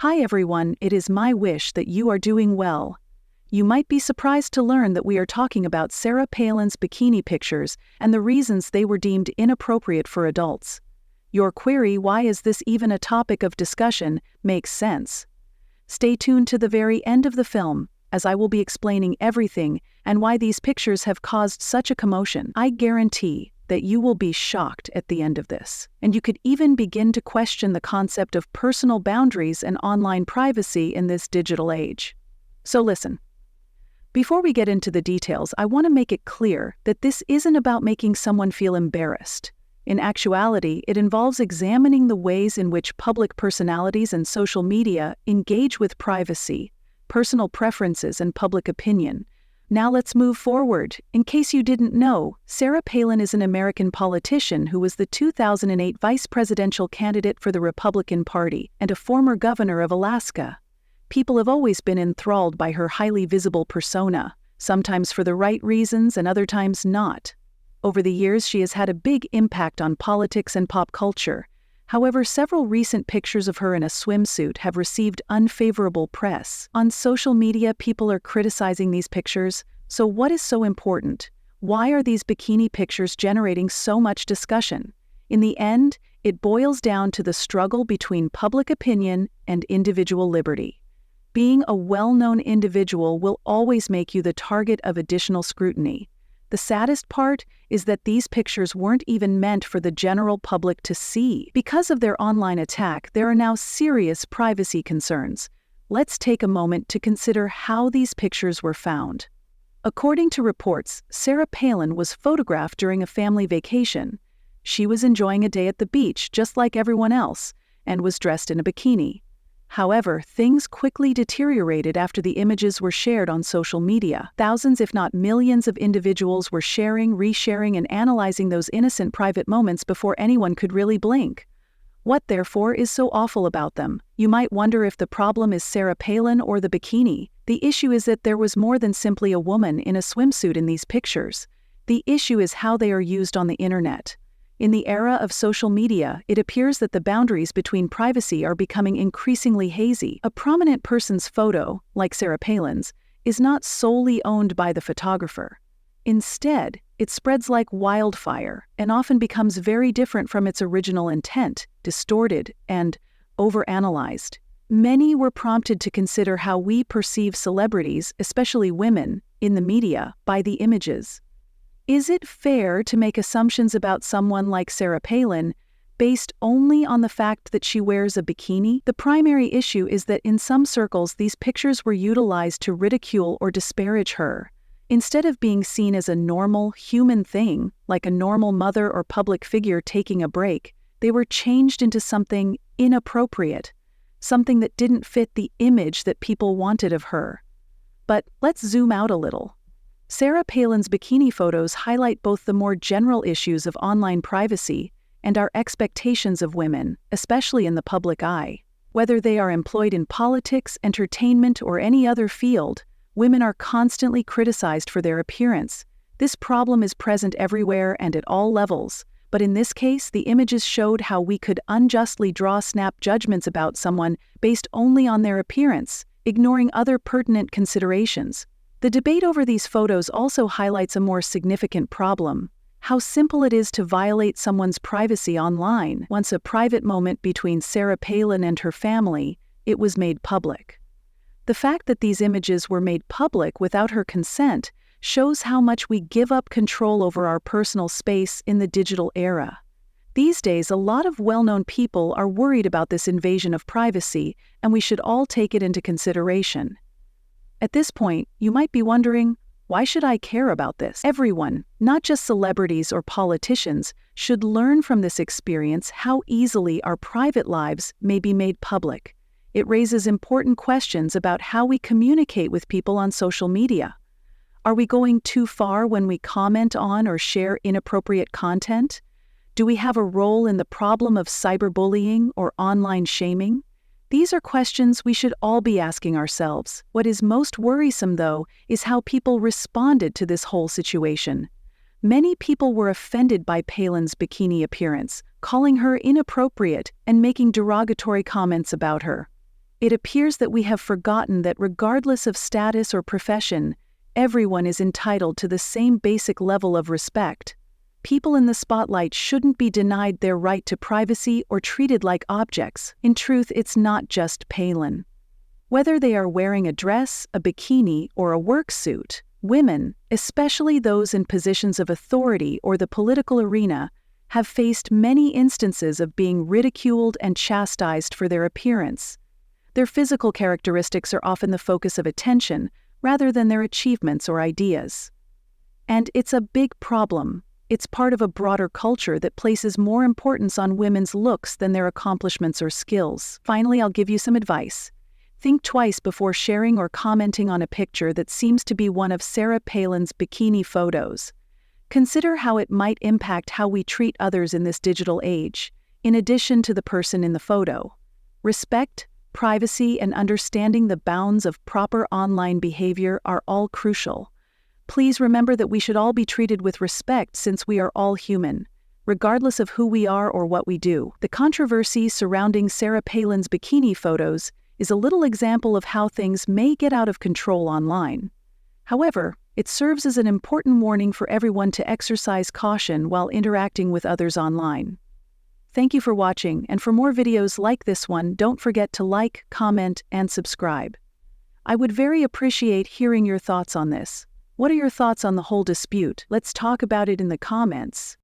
Hi everyone, it is my wish that you are doing well. You might be surprised to learn that we are talking about Sarah Palin's bikini pictures and the reasons they were deemed inappropriate for adults. Your query, why is this even a topic of discussion, makes sense. Stay tuned to the very end of the film, as I will be explaining everything and why these pictures have caused such a commotion. I guarantee that you will be shocked at the end of this, and you could even begin to question the concept of personal boundaries and online privacy in this digital age. So listen. Before we get into the details, I want to make it clear that this isn't about making someone feel embarrassed. In actuality, it involves examining the ways in which public personalities and social media engage with privacy, personal preferences, and public opinion. Now let's move forward. In case you didn't know, Sarah Palin is an American politician who was the 2008 vice presidential candidate for the Republican Party and a former governor of Alaska. People have always been enthralled by her highly visible persona, sometimes for the right reasons and other times not. Over the years, she has had a big impact on politics and pop culture. However, several recent pictures of her in a swimsuit have received unfavorable press. On social media, people are criticizing these pictures. So what is so important? Why are these bikini pictures generating so much discussion? In the end, it boils down to the struggle between public opinion and individual liberty. Being a well-known individual will always make you the target of additional scrutiny. The saddest part is that these pictures weren't even meant for the general public to see. Because of their online attack, there are now serious privacy concerns. Let's take a moment to consider how these pictures were found. According to reports, Sarah Palin was photographed during a family vacation. She was enjoying a day at the beach just like everyone else and was dressed in a bikini. However, things quickly deteriorated after the images were shared on social media. Thousands, if not millions, of individuals were sharing, resharing, and analyzing those innocent private moments before anyone could really blink. What, therefore, is so awful about them? You might wonder if the problem is Sarah Palin or the bikini. The issue is that there was more than simply a woman in a swimsuit in these pictures. The issue is how they are used on the internet. In the era of social media, it appears that the boundaries between privacy are becoming increasingly hazy. A prominent person's photo, like Sarah Palin's, is not solely owned by the photographer. Instead, it spreads like wildfire and often becomes very different from its original intent, distorted and overanalyzed. Many were prompted to consider how we perceive celebrities, especially women, in the media by the images. Is it fair to make assumptions about someone like Sarah Palin based only on the fact that she wears a bikini? The primary issue is that in some circles these pictures were utilized to ridicule or disparage her. Instead of being seen as a normal, human thing, like a normal mother or public figure taking a break, they were changed into something inappropriate, something that didn't fit the image that people wanted of her. But let's zoom out a little. Sarah Palin's bikini photos highlight both the more general issues of online privacy and our expectations of women, especially in the public eye. Whether they are employed in politics, entertainment, or any other field, women are constantly criticized for their appearance. This problem is present everywhere and at all levels, but in this case, the images showed how we could unjustly draw snap judgments about someone based only on their appearance, ignoring other pertinent considerations. The debate over these photos also highlights a more significant problem: how simple it is to violate someone's privacy online. Once a private moment between Sarah Palin and her family, it was made public. The fact that these images were made public without her consent shows how much we give up control over our personal space in the digital era. These days, a lot of well-known people are worried about this invasion of privacy, and we should all take it into consideration. At this point, you might be wondering, why should I care about this? Everyone, not just celebrities or politicians, should learn from this experience how easily our private lives may be made public. It raises important questions about how we communicate with people on social media. Are we going too far when we comment on or share inappropriate content? Do we have a role in the problem of cyberbullying or online shaming? These are questions we should all be asking ourselves. What is most worrisome, though, is how people responded to this whole situation. Many people were offended by Palin's bikini appearance, calling her inappropriate and making derogatory comments about her. It appears that we have forgotten that regardless of status or profession, everyone is entitled to the same basic level of respect. People in the spotlight shouldn't be denied their right to privacy or treated like objects. In truth, it's not just Palin. Whether they are wearing a dress, a bikini, or a work suit, women, especially those in positions of authority or the political arena, have faced many instances of being ridiculed and chastised for their appearance. Their physical characteristics are often the focus of attention, rather than their achievements or ideas. And it's a big problem. It's part of a broader culture that places more importance on women's looks than their accomplishments or skills. Finally, I'll give you some advice. Think twice before sharing or commenting on a picture that seems to be one of Sarah Palin's bikini photos. Consider how it might impact how we treat others in this digital age, in addition to the person in the photo. Respect, privacy, and understanding the bounds of proper online behavior are all crucial. Please remember that we should all be treated with respect since we are all human, regardless of who we are or what we do. The controversy surrounding Sarah Palin's bikini photos is a little example of how things may get out of control online. However, it serves as an important warning for everyone to exercise caution while interacting with others online. Thank you for watching, and for more videos like this one, don't forget to like, comment, and subscribe. I would very appreciate hearing your thoughts on this. What are your thoughts on the whole dispute? Let's talk about it in the comments.